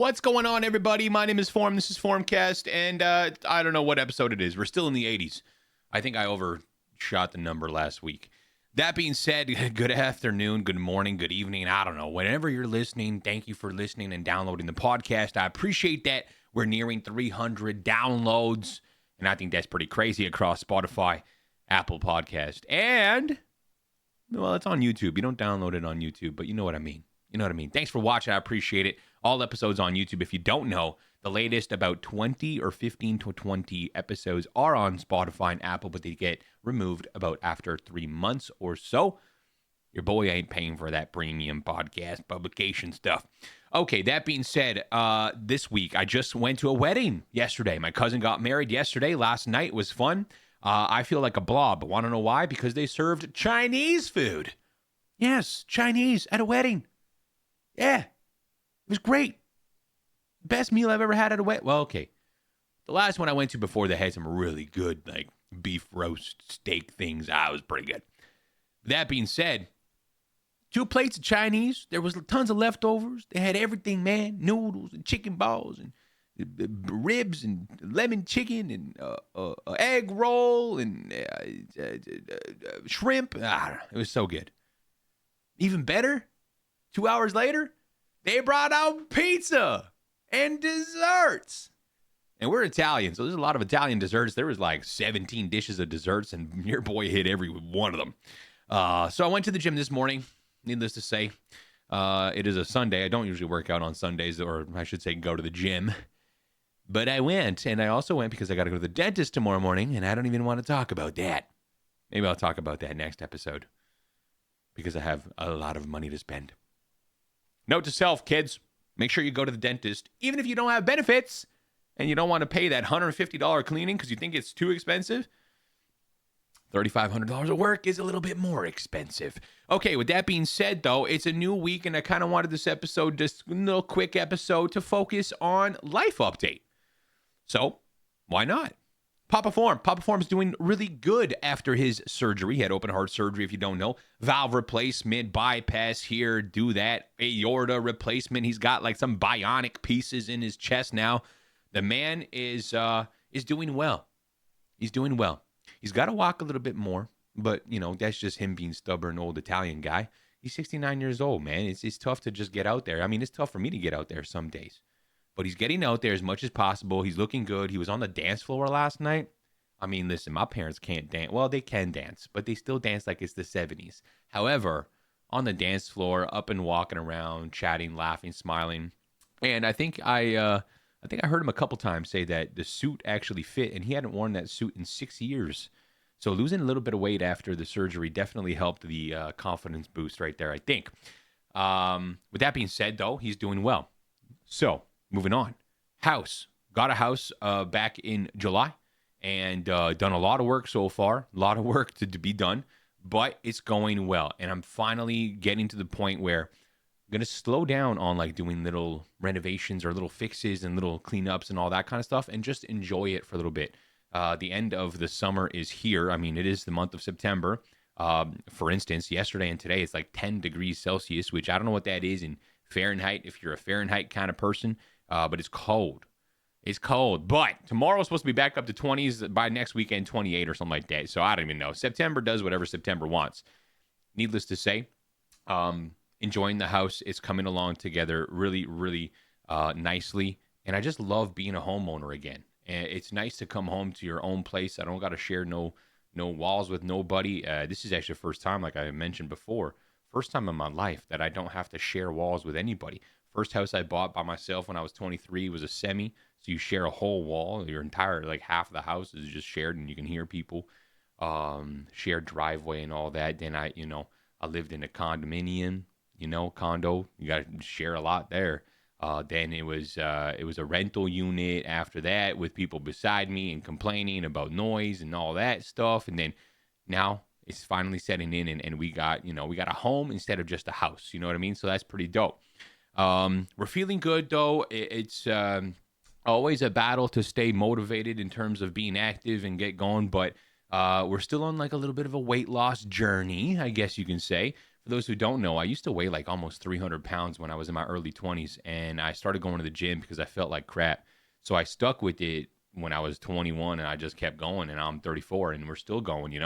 What's going on, everybody? My name is Form. This is Formcast, and I don't know what episode it is. We're still in the 80s. I think I overshot the number last week. That being said, good afternoon, good morning, good evening. I don't know. Whenever you're listening, thank you for listening and downloading the podcast. I appreciate that. We're nearing 300 downloads, and I think that's pretty crazy across Spotify, Apple Podcast, and, well, it's on YouTube. You don't download it on YouTube, but you know what I mean. You know what I mean. Thanks for watching. I appreciate it. All episodes on YouTube. If you don't know, the latest about 20 or 15 to 20 episodes are on Spotify and Apple, but they get removed about after 3 months or so. Your boy ain't paying for that premium podcast publication stuff. Okay, that being said, this week I just went to a wedding yesterday. My cousin got married yesterday. Last night was fun. I feel like a blob. Want to know why? Because they served Chinese food. Yes, Chinese at a wedding. Yeah, it was great. Best meal I've ever had at a wedding. Well, okay. The last one I went to before, they had some really good, like, beef roast steak things. It was pretty good. That being said, 2 plates of Chinese. There was tons of leftovers. They had everything, man. Noodles and chicken balls and ribs and lemon chicken and egg roll and shrimp. It was so good. Even better, 2 hours later, they brought out pizza and desserts. And we're Italian, so there's a lot of Italian desserts. There was like 17 dishes of desserts, and your boy hit every one of them. So I went to the gym this morning. Needless to say, it is a Sunday. I don't usually work out on Sundays, or I should say go to the gym. But I went, and I also went because I got to go to the dentist tomorrow morning, and I don't even want to talk about that. Maybe I'll talk about that next episode because I have a lot of money to spend. Note to self, kids, make sure you go to the dentist, even if you don't have benefits and you don't want to pay that $150 cleaning because you think it's too expensive. $3,500 of work is a little bit more expensive. Okay, with that being said, though, it's a new week, and I kind of wanted this episode, just a little quick episode, to focus on life update. So, why not? Papa Form's doing really good after his surgery. He had open heart surgery, if you don't know. Valve replacement, bypass here, do that. Aorta replacement. He's got like some bionic pieces in his chest now. The man is doing well. He's doing well. He's got to walk a little bit more, but, you know, that's just him being stubborn old Italian guy. He's 69 years old, man. It's tough to just get out there. I mean, it's tough for me to get out there some days. But he's getting out there as much as possible. He's looking good. He was on the dance floor last night. I mean, listen, my parents can't dance. Well, they can dance, but they still dance like it's the 70s. However, on the dance floor, up and walking around, chatting, laughing, smiling. And I think I heard him a couple times say that the suit actually fit, and he hadn't worn that suit in 6 years. So losing a little bit of weight after the surgery definitely helped the confidence boost right there, I think. With that being said, though, he's doing well. So, moving on. House. Got a house back in July. And done a lot of work so far, a lot of work to be done, but it's going well. And I'm finally getting to the point where I'm going to slow down on like doing little renovations or little fixes and little cleanups and all that kind of stuff and just enjoy it for a little bit. The end of the summer is here. I mean, it is the month of September. For instance, yesterday and today, it's like 10 degrees Celsius, which I don't know what that is in Fahrenheit if you're a Fahrenheit kind of person, but it's cold. It's cold, but tomorrow's supposed to be back up to 20s, by next weekend, 28 or something like that. So I don't even know. September does whatever September wants. Needless to say, enjoying the house. It's coming along together really, really nicely. And I just love being a homeowner again. And it's nice to come home to your own place. I don't got to share no walls with nobody. This is actually the first time, like I mentioned before, first time in my life that I don't have to share walls with anybody. First house I bought by myself when I was 23 was a semi. So you share a whole wall. Your entire, like half of the house is just shared and you can hear people. Shared driveway and all that. Then I lived in a condominium, condo. You got to share a lot there. Then it was a rental unit after that with people beside me and complaining about noise and all that stuff. And then now it's finally setting in and we got a home instead of just a house. You know what I mean? So that's pretty dope. We're feeling good though. It's always a battle to stay motivated in terms of being active and get going, but we're still on like a little bit of a weight loss journey, I guess you can say. For those who don't know, I used to weigh like almost 300 pounds when I was in my early 20s, and I started going to the gym because I felt like crap. So I stuck with it when I was 21, and I just kept going, and I'm 34, and we're still going,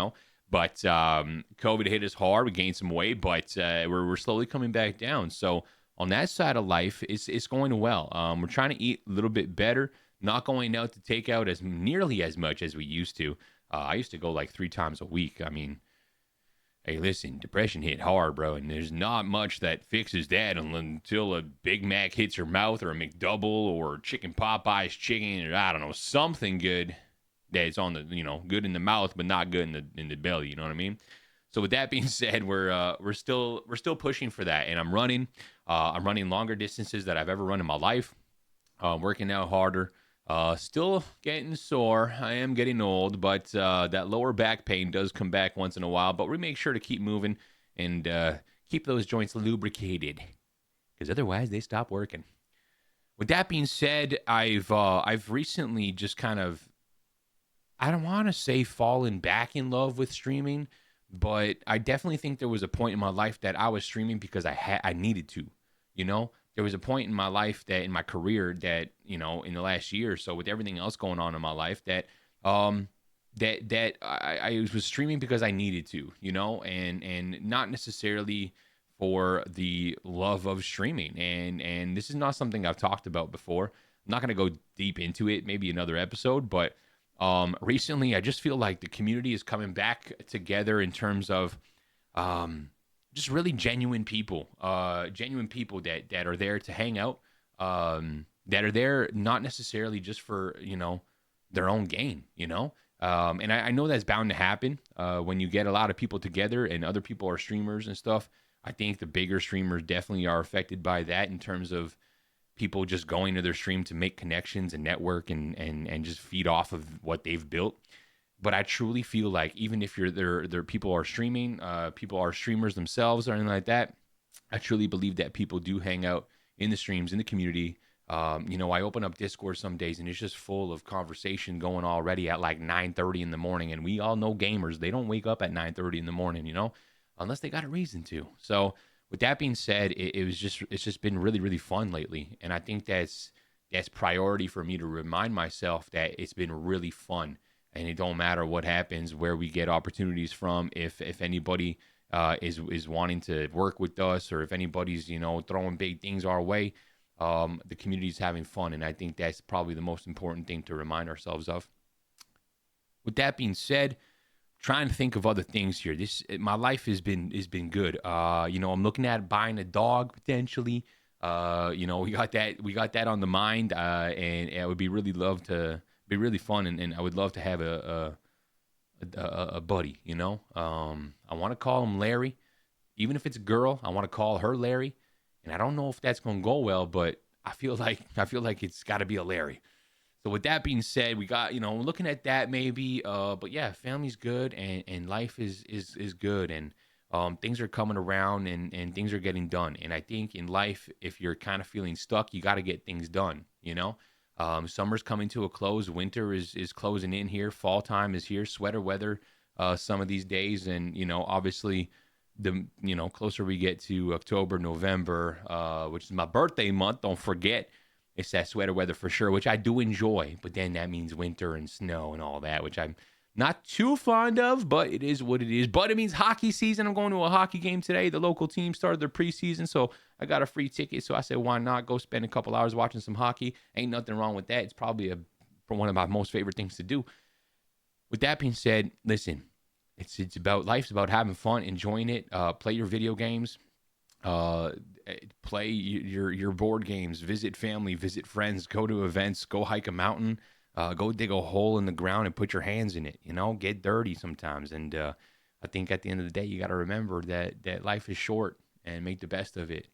But COVID hit us hard. We gained some weight, but we're slowly coming back down. So on that side of life, it's going well. We're trying to eat a little bit better, not going out to take out as nearly as much as we used to. I used to go like 3 times a week. I mean, hey, listen, depression hit hard, bro, and there's not much that fixes that until a Big Mac hits your mouth, or a McDouble, or chicken Popeye's chicken, or I don't know, something good that's on the, good in the mouth, but not good in the belly. You know what I mean? So with that being said, we're still pushing for that, and I'm running longer distances that I've ever run in my life. Working out harder. Still getting sore. I am getting old, but that lower back pain does come back once in a while. But we make sure to keep moving and keep those joints lubricated, because otherwise they stop working. With that being said, I've recently just kind of, I don't want to say fallen back in love with streaming, but I definitely think there was a point in my life that I was streaming because I needed to, There was a point in my life in my career that, in the last year or so, with everything else going on in my life, that I was streaming because I needed to, and not necessarily for the love of streaming. And this is not something I've talked about before. I'm not going to go deep into it, maybe another episode, but recently I just feel like the community is coming back together in terms of just really genuine people that are there to hang out, that are there not necessarily just for, their own gain, and I know that's bound to happen when you get a lot of people together and other people are streamers and stuff. I think the bigger streamers definitely are affected by that in terms of people just going to their stream to make connections and network and just feed off of what they've built. But I truly feel like even if there people are streaming, people are streamers themselves or anything like that, I truly believe that people do hang out in the streams, in the community. I open up Discord some days and it's just full of conversation going already at like 9:30 in the morning. And we all know gamers, they don't wake up at 9:30 in the morning, unless they got a reason to. So with that being said, it's just been really, really fun lately. And I think that's priority for me to remind myself that it's been really fun. And it don't matter what happens, where we get opportunities from. If anybody is wanting to work with us, or if anybody's throwing big things our way, the community's having fun, and I think that's probably the most important thing to remind ourselves of. With that being said, trying to think of other things here. My life has been good. I'm looking at buying a dog potentially. We got that on the mind, and it would be really fun, and I would love to have a buddy, I want to call him Larry. Even if it's a girl, I want to call her Larry. And I don't know if that's going to go well, but I feel like it's got to be a Larry. So with that being said, we got, looking at that maybe, but yeah, family's good, and life is good, and things are coming around, and things are getting done. And I think in life, if you're kind of feeling stuck, you got to get things done, Summer's coming to a close. Winter is closing in here. Fall time is here. Sweater weather some of these days. And, obviously, the closer we get to October, November, which is my birthday month, don't forget, it's that sweater weather for sure, which I do enjoy. But then that means winter and snow and all that, which I'm not too fond of, but it is what it is. But it means hockey season. I'm going to a hockey game today. The local team started their preseason, so I got a free ticket. So I said, why not go spend a couple hours watching some hockey? Ain't nothing wrong with that. It's probably one of my most favorite things to do. With that being said, listen, it's about life's about having fun, enjoying it. Play your video games. Play your board games. Visit family. Visit friends. Go to events. Go hike a mountain. Go dig a hole in the ground and put your hands in it, get dirty sometimes. And I think at the end of the day, you got to remember that life is short and make the best of it.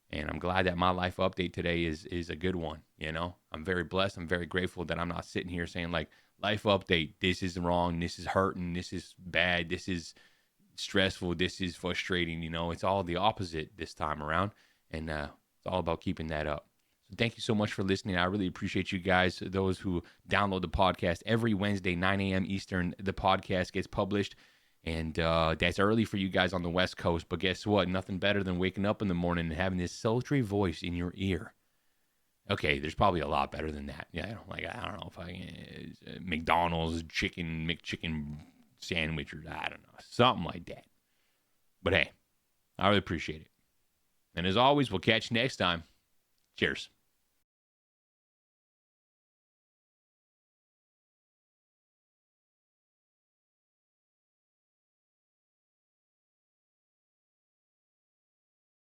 And I'm glad that my life update today is a good one. I'm very blessed. I'm very grateful that I'm not sitting here saying like, life update, this is wrong, this is hurting, this is bad, this is stressful, this is frustrating. It's all the opposite this time around. And it's all about keeping that up. So thank you so much for listening. I really appreciate you guys, those who download the podcast. Every Wednesday, 9 a.m. Eastern, the podcast gets published. And that's early for you guys on the West Coast. But guess what? Nothing better than waking up in the morning and having this sultry voice in your ear. Okay, there's probably a lot better than that. Yeah, I don't know if McDonald's McChicken sandwich or I don't know, something like that. But hey, I really appreciate it. And as always, we'll catch you next time. Cheers.